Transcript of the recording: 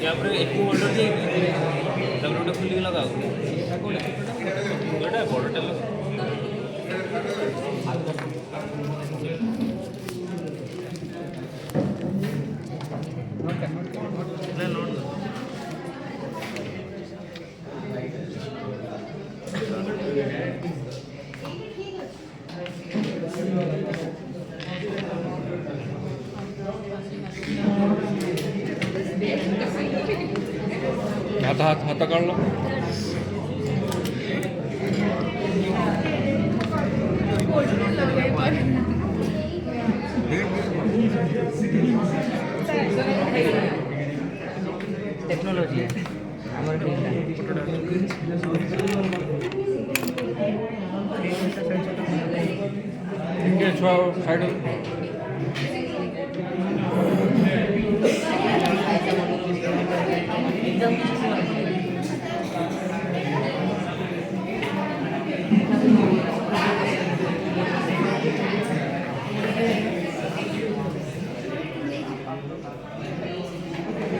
या पर एक होल्डर दे तब रोड खुली लगाओ बड़ा बॉर्डर हाथ काढ लो टेक्नोलॉजी साइड